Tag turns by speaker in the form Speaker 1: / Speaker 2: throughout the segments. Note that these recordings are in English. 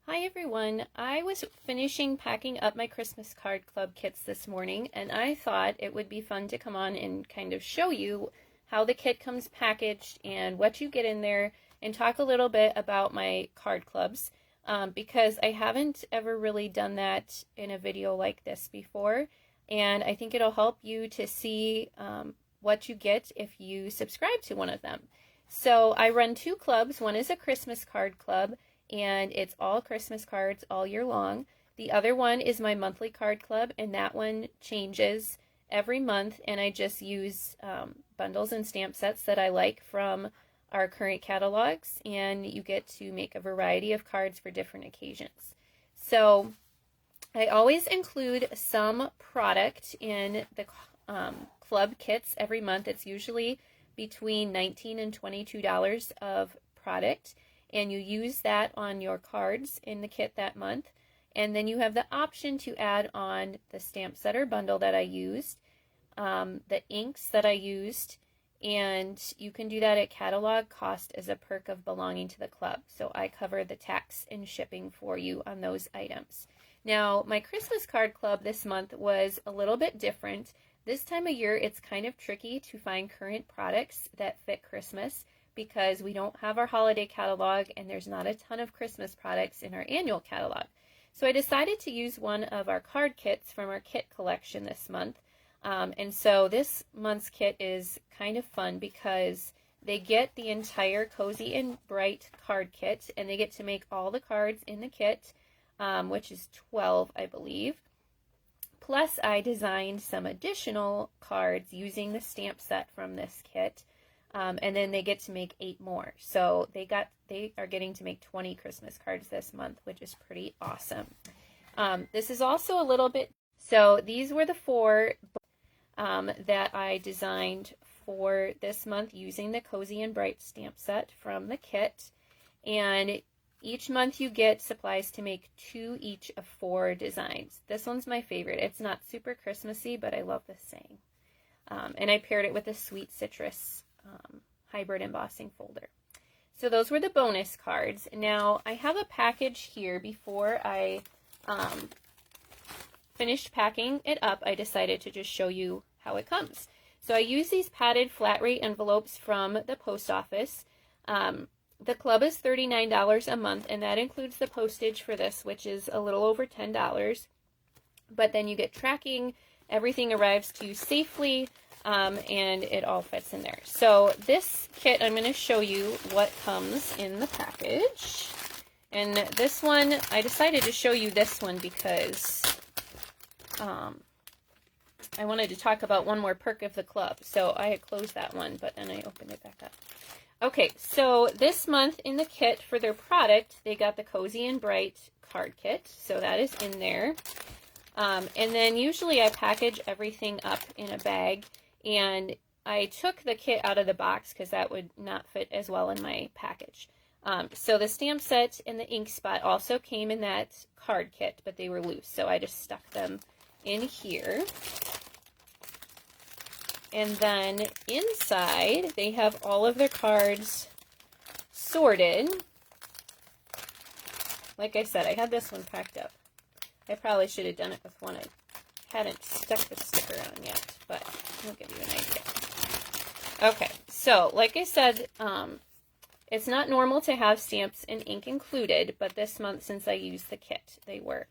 Speaker 1: Hi everyone, I was finishing packing up my Christmas card club kits this morning and I thought it would be fun to come on and kind of show you how the kit comes packaged and what you get in there and talk a little bit about my card clubs because I haven't ever really done that in a video like this before, and I think it'll help you to see what you get if you subscribe to one of them. So I run two clubs. One is a Christmas card club and it's all Christmas cards all year long. The other one is my monthly card club, and that one changes every month, and I just use bundles and stamp sets that I like from our current catalogs, and you get to make a variety of cards for different occasions. So I always include some product in the club kits every month. It's usually between $19 and $22 of product, and you use that on your cards in the kit that month. And then you have the option to add on the stamp set or bundle that I used, the inks that I used, and you can do that at catalog cost as a perk of belonging to the club. So I cover the tax and shipping for you on those items. Now, my Christmas card club this month was a little bit different. This time of year, it's kind of tricky to find current products that fit Christmas, because we don't have our holiday catalog and there's not a ton of Christmas products in our annual catalog. So I decided to use one of our card kits from our kit collection this month. And so this month's kit is kind of fun because they get the entire Cozy and Bright card kit, and they get to make all the cards in the kit, which is 12, I believe. Plus I designed some additional cards using the stamp set from this kit. And then they get to make 8 more. So they are getting to make 20 Christmas cards this month, which is pretty awesome. This is also a little bit, so these were the 4 that I designed for this month using the Cozy and Bright stamp set from the kit. And each month you get supplies to make 2 each of 4 designs. This one's my favorite. It's not super Christmassy, but I love this saying. And I paired it with a Sweet Citrus hybrid embossing folder. So those were the bonus cards. Now I have a package here. Before I finished packing it up, I decided to just show you how it comes. So I use these padded flat rate envelopes from the post office. The club is $39 a month, and that includes the postage for this, which is a little over $10. But then you get tracking, everything arrives to you safely, and it all fits in there. So this kit, I'm going to show you what comes in the package. And this one, I decided to show you this one because I wanted to talk about one more perk of the club. So I had closed that one, but then I opened it back up. Okay, so this month in the kit for their product, they got the Cozy and Bright card kit. So that is in there. And then usually I package everything up in a bag. And I took the kit out of the box because that would not fit as well in my package. So the stamp set and the ink spot also came in that card kit, but they were loose. So I just stuck them in here. And then inside, they have all of their cards sorted. Like I said, I had this one packed up. I probably should have done it with one I hadn't stuck the sticker on yet, but I'll give you an idea. Okay, so like I said, it's not normal to have stamps and ink included, but this month, since I used the kit, they were.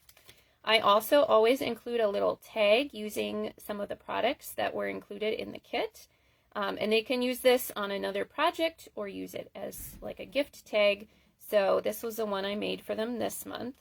Speaker 1: I also always include a little tag using some of the products that were included in the kit, and they can use this on another project or use it as like a gift tag. So this was the one I made for them this month.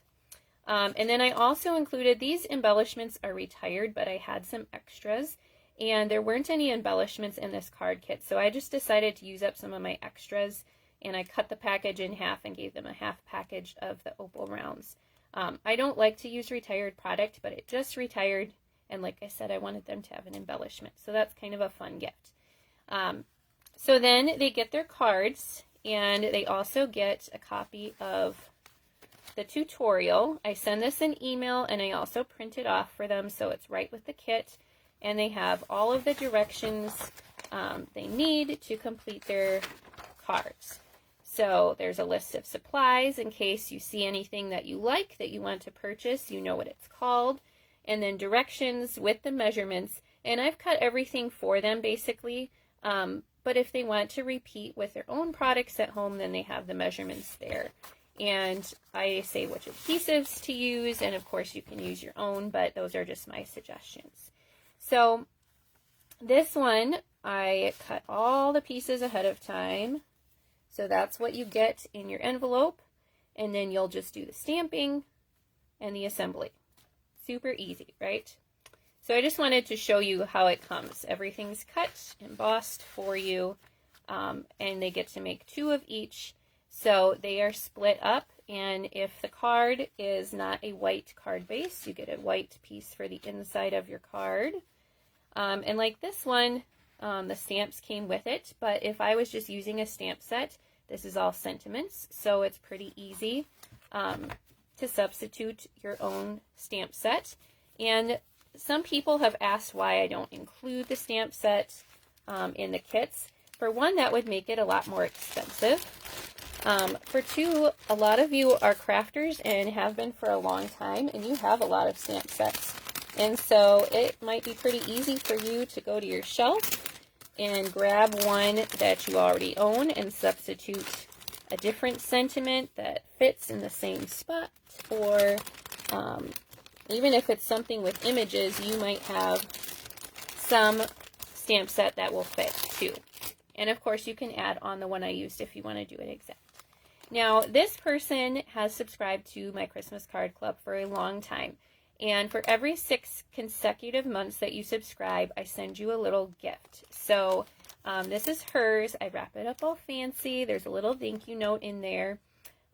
Speaker 1: And then I also included, these embellishments are retired, but I had some extras, and there weren't any embellishments in this card kit, so I just decided to use up some of my extras, and I cut the package in half and gave them a half package of the opal rounds. I don't like to use retired product, but it just retired, and like I said, I wanted them to have an embellishment, so that's kind of a fun gift. So then they get their cards, and they also get a copy of the tutorial. I send this in email, and I also print it off for them so it's right with the kit, and they have all of the directions they need to complete their cards. So there's a list of supplies in case you see anything that you like that you want to purchase, you know what it's called, and then directions with the measurements. And I've cut everything for them basically, but if they want to repeat with their own products at home, then they have the measurements there. And I say which adhesives to use, and of course you can use your own, but those are just my suggestions. So this one, I cut all the pieces ahead of time. So that's what you get in your envelope, and then you'll just do the stamping and the assembly. Super easy, right? So I just wanted to show you how it comes. Everything's cut, embossed for you, and they get to make 2 of each. So they are split up, and if the card is not a white card base, you get a white piece for the inside of your card. And like this one, the stamps came with it, but if I was just using a stamp set, this is all sentiments, so it's pretty easy to substitute your own stamp set. And some people have asked why I don't include the stamp set in the kits. For one, that would make it a lot more expensive. For two, a lot of you are crafters and have been for a long time, and you have a lot of stamp sets. And so it might be pretty easy for you to go to your shelf and grab one that you already own and substitute a different sentiment that fits in the same spot. Or even if it's something with images, you might have some stamp set that will fit too. And of course you can add on the one I used if you want to do it exact. Now, this person has subscribed to my Christmas card club for a long time. And for every 6 consecutive months that you subscribe, I send you a little gift. So this is hers. I wrap it up all fancy. There's a little thank you note in there.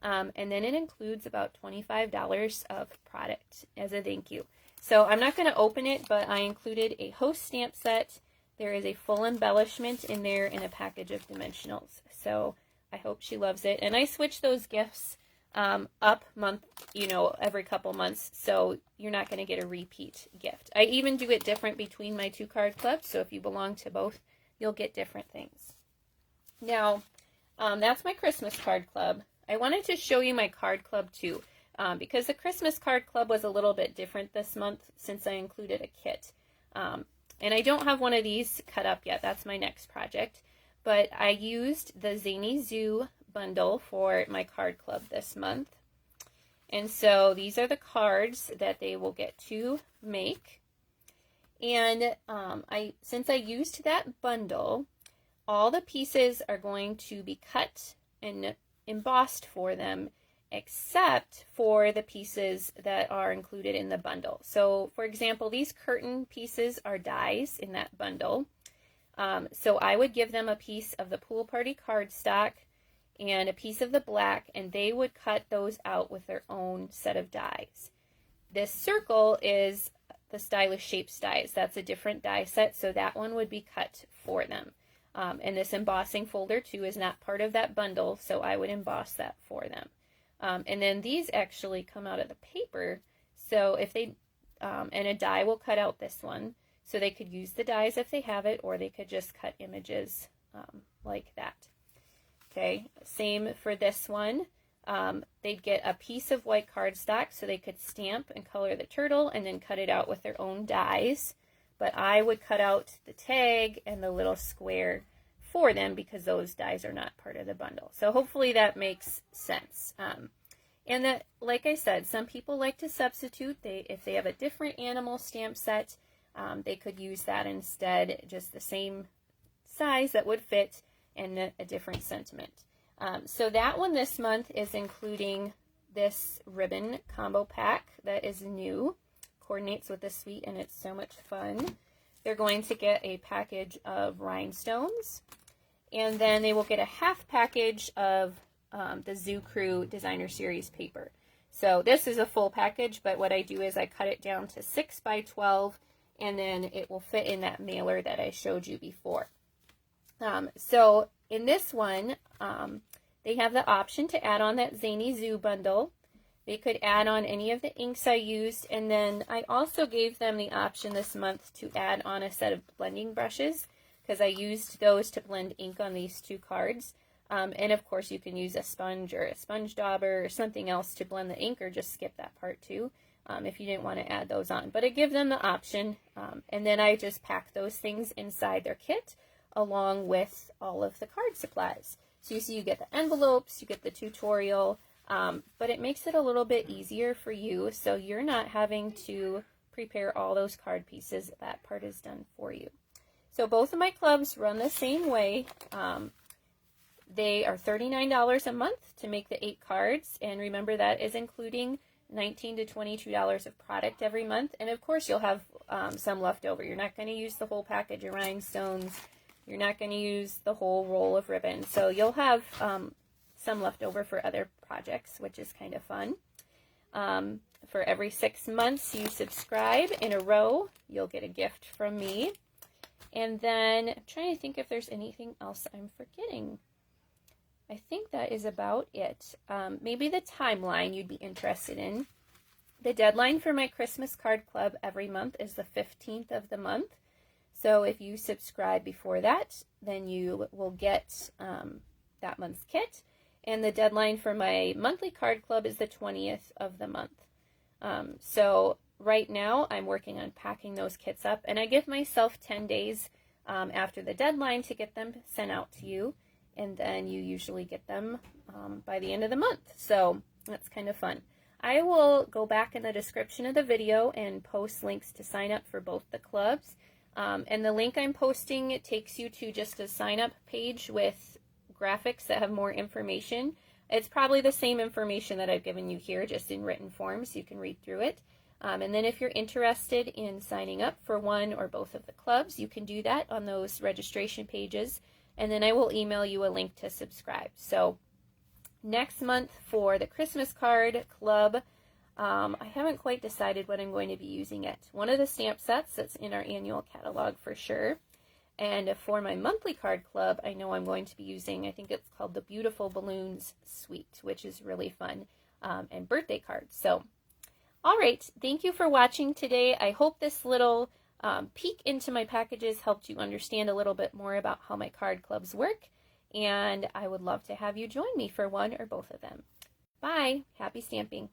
Speaker 1: And then it includes about $25 of product as a thank you. So I'm not going to open it, but I included a host stamp set. There is a full embellishment in there and a package of dimensionals. So I hope she loves it. And I switch those gifts up every couple months, so you're not going to get a repeat gift. I even do it different between my 2 card clubs, so if you belong to both, you'll get different things. Now, that's my Christmas card club. I wanted to show you my card club too, because the Christmas card club was a little bit different this month since I included a kit. And I don't have one of these cut up yet. That's my next project. But I used the Zany Zoo bundle for my card club this month. And so these are the cards that they will get to make. And since I used that bundle, all the pieces are going to be cut and embossed for them, except for the pieces that are included in the bundle. So for example, these curtain pieces are dies in that bundle. So I would give them a piece of the Pool Party cardstock and a piece of the black, and they would cut those out with their own set of dies. This circle is the Stylish Shapes dies. That's a different die set, so that one would be cut for them. And this embossing folder too is not part of that bundle, so I would emboss that for them. And then these actually come out of the paper, so if they, and a die will cut out this one. So they could use the dies if they have it, or they could just cut images like that. Okay, same for this one. They'd get a piece of white cardstock, so they could stamp and color the turtle and then cut it out with their own dies. But I would cut out the tag and the little square for them because those dies are not part of the bundle. So hopefully that makes sense. And that, like I said, some people like to substitute. If they have a different animal stamp set, they could use that instead, just the same size that would fit and a different sentiment. So that one this month is including this ribbon combo pack that is new, coordinates with the suite, and it's so much fun. They're going to get a package of rhinestones, and then they will get a half package of the Zoo Crew Designer Series paper. So this is a full package, but what I do is I cut it down to 6 by 12, and then it will fit in that mailer that I showed you before. So in this one, they have the option to add on that Zany Zoo bundle. They could add on any of the inks I used, and then I also gave them the option this month to add on a set of blending brushes, because I used those to blend ink on these 2 cards. And of course you can use a sponge or a sponge dauber or something else to blend the ink, or just skip that part too, if you didn't want to add those on. But I give them the option, and then I just pack those things inside their kit along with all of the card supplies. So you see you get the envelopes, you get the tutorial, but it makes it a little bit easier for you, so you're not having to prepare all those card pieces. That part is done for you. So both of my clubs run the same way. They are $39 a month to make the 8 cards, and remember that is including $19 to $22 of product every month. And of course you'll have some left over. You're not going to use the whole package of rhinestones. You're not going to use the whole roll of ribbon. So you'll have some left over for other projects, which is kind of fun. For every 6 months you subscribe in a row, you'll get a gift from me. And then I'm trying to think if there's anything else I'm forgetting. I think that is about it. Maybe the timeline you'd be interested in. The deadline for my Christmas card club every month is the 15th of the month. So if you subscribe before that, then you will get that month's kit. And the deadline for my monthly card club is the 20th of the month. So right now I'm working on packing those kits up, and I give myself 10 days after the deadline to get them sent out to you. And then you usually get them by the end of the month. So that's kind of fun. I will go back in the description of the video and post links to sign up for both the clubs. And the link I'm posting, it takes you to just a sign up page with graphics that have more information. It's probably the same information that I've given you here, just in written form, so you can read through it. And then if you're interested in signing up for one or both of the clubs, you can do that on those registration pages. And then I will email you a link to subscribe. So next month for the Christmas card club, I haven't quite decided what I'm going to be using yet. One of the stamp sets that's in our annual catalog for sure. And for my monthly card club, I know I'm going to be using, I think it's called the Beautiful Balloons Suite, which is really fun, and birthday cards. So, all right, thank you for watching today. I hope this little peek into my packages helped you understand a little bit more about how my card clubs work, and I would love to have you join me for one or both of them. Bye. Happy stamping.